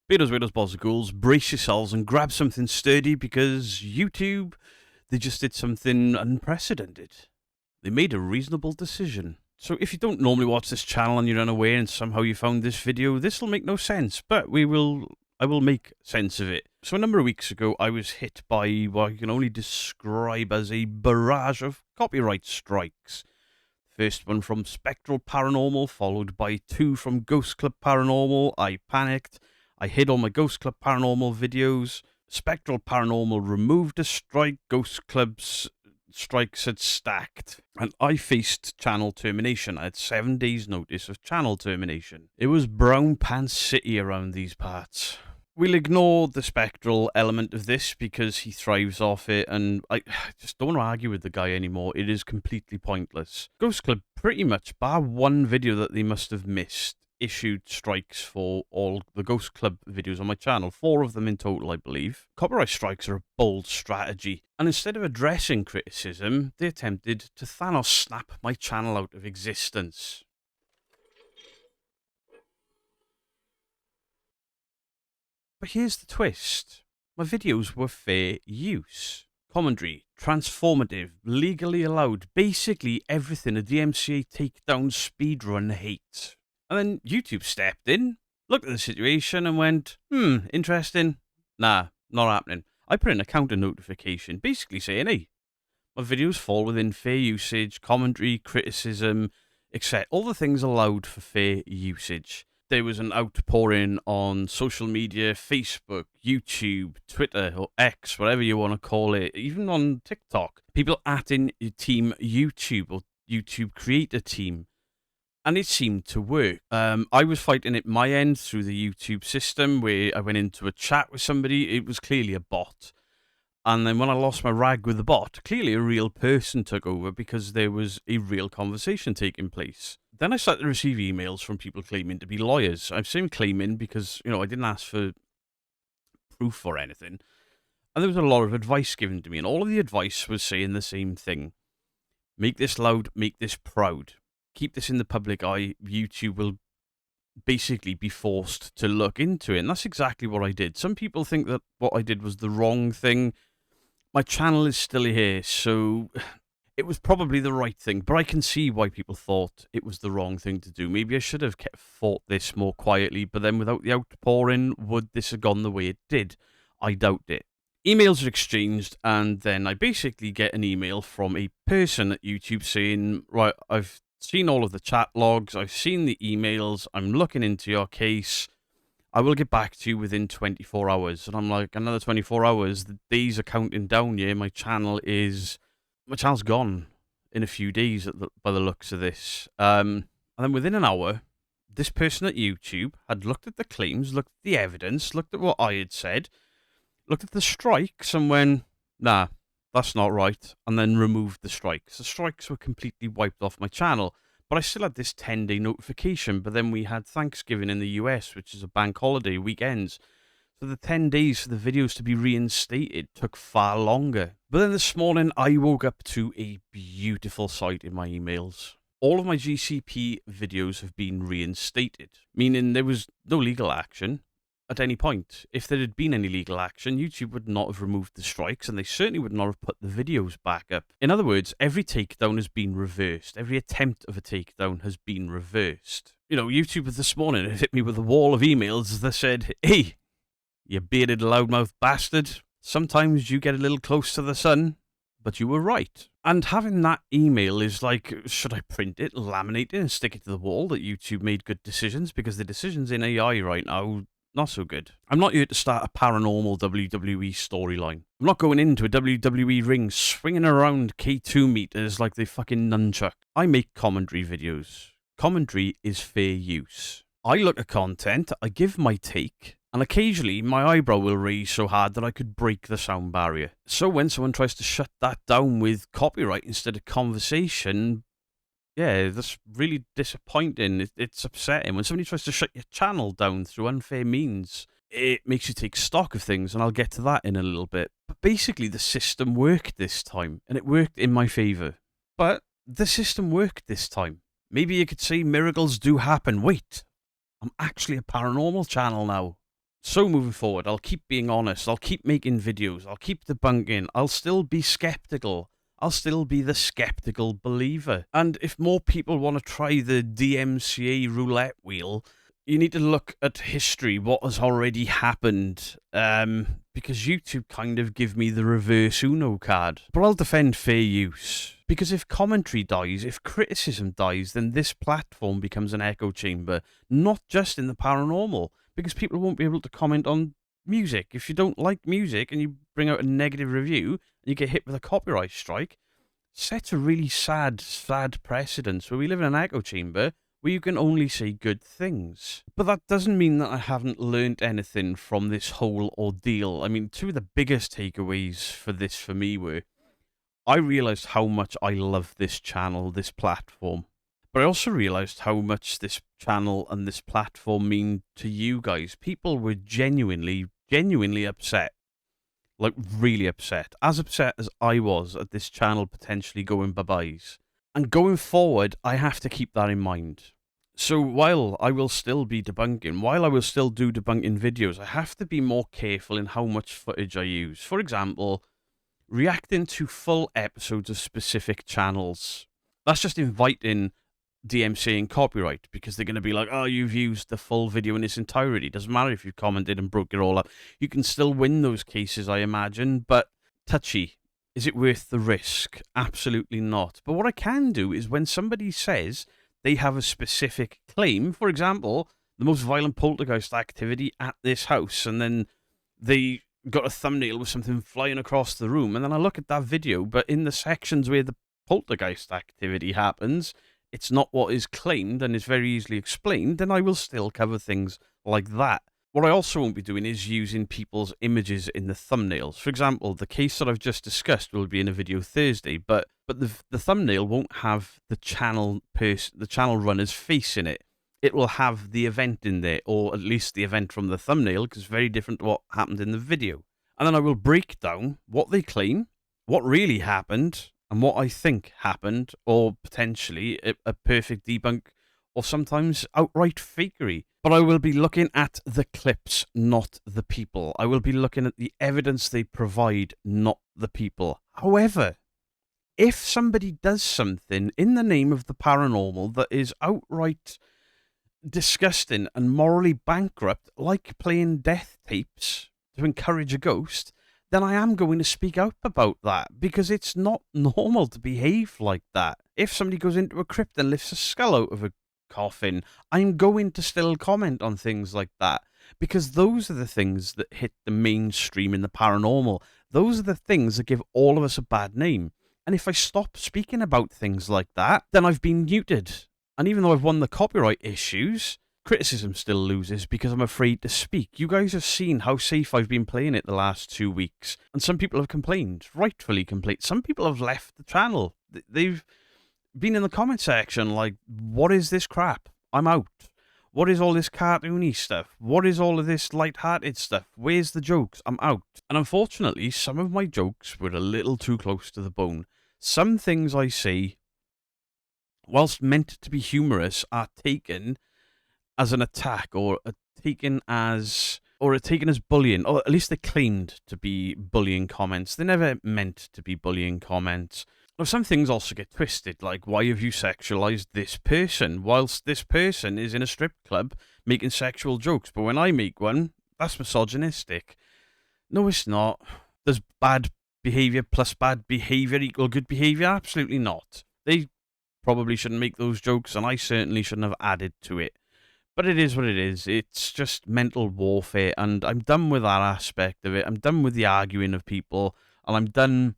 Beaters, waiters, balls of ghouls, brace yourselves and grab something sturdy because YouTube, they just did something unprecedented. They made a reasonable decision. So if you don't normally watch this channel and you're unaware and somehow you found this video, this will make no sense, but I will make sense of it. So a number of weeks ago, I was hit by what I can only describe as a barrage of copyright strikes. First one from Spectral Paranormal, followed by 2 from Ghost Club Paranormal. I panicked. I hid all my Ghost Club Paranormal videos. Spectral Paranormal removed a strike. Ghost Club's strikes had stacked. And I faced channel termination. I had 7 days notice of channel termination. It was Brown Pants City around these parts. We'll ignore the spectral element of this because he thrives off it, and I just don't want to argue with the guy anymore. It is completely pointless. Ghost Club pretty much, bar one video that they must have missed, issued strikes for all the Ghost Club videos on my channel. 4 of them in total, I believe. Copyright strikes are a bold strategy, and instead of addressing criticism, they attempted to Thanos snap my channel out of existence. But here's the twist. My videos were fair use. Commentary, transformative, legally allowed, basically everything a DMCA takedown speedrun hates. And then YouTube stepped in, looked at the situation and went, interesting. Nah, not happening. I put in a counter notification, basically saying, hey, my videos fall within fair usage, commentary, criticism, etc. All the things allowed for fair usage. There was an outpouring on social media, Facebook, YouTube, Twitter, or X, whatever you want to call it, even on TikTok. People atting Team YouTube or YouTube Creator Team. And it seemed to work. I was fighting it my end through the YouTube system where I went into a chat with somebody. It was clearly a bot. And then when I lost my rag with the bot, clearly a real person took over because there was a real conversation taking place. Then I started to receive emails from people claiming to be lawyers. I'm saying claiming because, I didn't ask for proof or anything. And there was a lot of advice given to me. And all of the advice was saying the same thing. Make this loud, make this proud. Keep this in the public eye. YouTube will basically be forced to look into it. And that's exactly what I did. Some people think that what I did was the wrong thing. My channel is still here, so it was probably the right thing, but I can see why people thought it was the wrong thing to do. Maybe I should have fought this more quietly, but then without the outpouring, would this have gone the way it did? I doubt it. Emails are exchanged, and then I basically get an email from a person at YouTube saying, right, I've seen all of the chat logs, I've seen the emails, I'm looking into your case. I will get back to you within 24 hours. And I'm like, another 24 hours? The days are counting down here. My channel's gone in a few days by the looks of this. And then within an hour, this person at YouTube had looked at the claims, looked at the evidence, looked at what I had said, looked at the strikes and went, nah, that's not right. And then removed the strikes. The strikes were completely wiped off my channel. But I still had this 10-day notification, but then we had Thanksgiving in the US, which is a bank holiday, weekends. So the 10 days for the videos to be reinstated took far longer. But then this morning, I woke up to a beautiful sight in my emails. All of my GCP videos have been reinstated, meaning there was no legal action at any point. If there had been any legal action, YouTube would not have removed the strikes, and they certainly would not have put the videos back up. In other words, every takedown has been reversed. Every attempt of a takedown has been reversed. YouTube this morning hit me with a wall of emails that said, hey, you bearded loudmouth bastard, sometimes you get a little close to the sun, but you were right. And having that email is like, should I print it, laminate it, and stick it to the wall that YouTube made good decisions? Because the decisions in AI right now, not so good. I'm not here to start a paranormal WWE storyline. I'm not going into a WWE ring swinging around K2 meters like they fucking nunchuck. I make commentary videos. Commentary is fair use. I look at content, I give my take, and occasionally my eyebrow will raise so hard that I could break the sound barrier. So when someone tries to shut that down with copyright instead of conversation, yeah, that's really disappointing. It's upsetting. When somebody tries to shut your channel down through unfair means, it makes you take stock of things, and I'll get to that in a little bit. But basically, the system worked this time, and it worked in my favour. But the system worked this time. Maybe you could say miracles do happen. Wait, I'm actually a paranormal channel now. So moving forward, I'll keep being honest, I'll keep making videos, I'll keep debunking, I'll still be skeptical. I'll still be the skeptical believer. And if more people want to try the DMCA roulette wheel, you need to look at history, what has already happened, because YouTube kind of give me the reverse Uno card. But I'll defend fair use. Because if commentary dies, if criticism dies, then this platform becomes an echo chamber, not just in the paranormal, because people won't be able to comment on music. If you don't like music and you bring out a negative review and you get hit with a copyright strike, sets a really sad precedence where we live in an echo chamber where you can only say good things. But that doesn't mean that I haven't learned anything from this whole ordeal. I mean, two of the biggest takeaways for this for me were, I realised how much I love this channel, this platform. But I also realised how much this channel and this platform mean to you guys. People were genuinely upset. Like, really upset. As upset as I was at this channel potentially going bye-byes. And going forward, I have to keep that in mind. So while I will still be debunking, while I will still do debunking videos, I have to be more careful in how much footage I use. For example, reacting to full episodes of specific channels. That's just inviting DMCA and copyright, because they're going to be like, oh, you've used the full video in its entirety. Doesn't matter if you've commented and broke it all up. You can still win those cases, I imagine, but touchy. Is it worth the risk? Absolutely not. But what I can do is when somebody says they have a specific claim, for example, the most violent poltergeist activity at this house, and then they got a thumbnail with something flying across the room, and then I look at that video, but in the sections where the poltergeist activity happens, it's not what is claimed and is very easily explained, then I will still cover things like that. What I also won't be doing is using people's images in the thumbnails. For example, the case that I've just discussed will be in a video Thursday, but the thumbnail won't have the channel runner's face in it. It will have the event in there, or at least the event from the thumbnail, because it's very different to what happened in the video. And then I will break down what they claim, what really happened, and what I think happened, or potentially a perfect debunk, or sometimes outright fakery. But I will be looking at the clips, not the people. I will be looking at the evidence they provide, not the people. However, if somebody does something in the name of the paranormal that is outright disgusting and morally bankrupt, like playing death tapes to encourage a ghost, then I am going to speak out about that, because it's not normal to behave like that. If somebody goes into a crypt and lifts a skull out of a coffin, I'm going to still comment on things like that, because those are the things that hit the mainstream in the paranormal. Those are the things that give all of us a bad name. And if I stop speaking about things like that, then I've been muted. And even though I've won the copyright issues, criticism still loses because I'm afraid to speak. You guys have seen how safe I've been playing it the last 2 weeks, and some people have complained, rightfully complained. Some people have left the channel. They've been in the comment section like, what is this crap? I'm out. What is all this cartoony stuff? What is all of this light-hearted stuff? Where's the jokes? I'm out. And unfortunately, some of my jokes were a little too close to the bone. Some things I say, whilst meant to be humorous, are taken as an attack, or are taken as bullying, or at least they claimed to be bullying comments. They're never meant to be bullying comments. Now, some things also get twisted, like, why have you sexualized this person, whilst this person is in a strip club making sexual jokes? But when I make one, that's misogynistic. No, it's not. Does bad behavior plus bad behavior equal good behavior? Absolutely not. They probably shouldn't make those jokes, and I certainly shouldn't have added to it. But it is what it is. It's just mental warfare, and I'm done with that aspect of it. I'm done with the arguing of people, and I'm done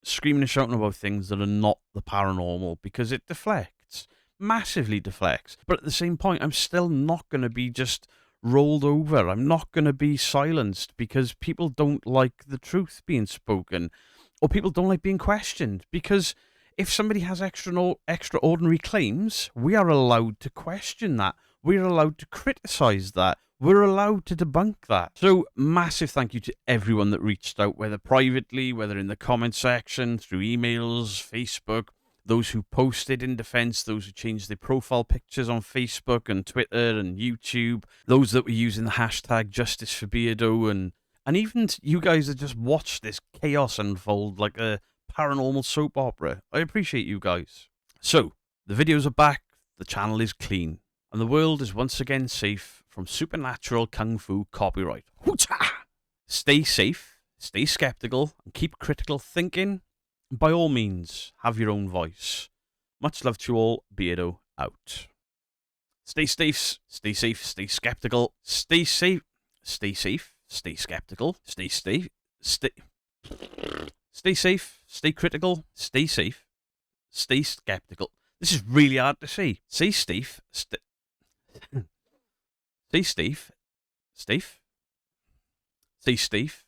screaming and shouting about things that are not the paranormal, because it deflects. Massively deflects. But at the same point, I'm still not going to be just rolled over. I'm not going to be silenced because people don't like the truth being spoken, or people don't like being questioned. Because if somebody has extraordinary claims, we are allowed to question that. We're allowed to criticize that. We're allowed to debunk that. So, massive thank you to everyone that reached out, whether privately, whether in the comment section, through emails, Facebook. those who posted in defense, those who changed their profile pictures on Facebook and Twitter and YouTube, those that were using the hashtag Justice for Beardo, and even you guys that just watched this chaos unfold like a paranormal soap opera. I appreciate you guys. So, the videos are back, the channel is clean, and the world is once again safe from supernatural kung fu copyright. Hoo-cha! Stay safe, stay skeptical, and keep critical thinking. By all means, have your own voice. Much love to you all. Beardo out. Stay safe, stay skeptical, stay safe, stay skeptical, stay safe, stay critical, stay safe, stay skeptical. This is really hard to say. Stay safe, stay safe, stay safe.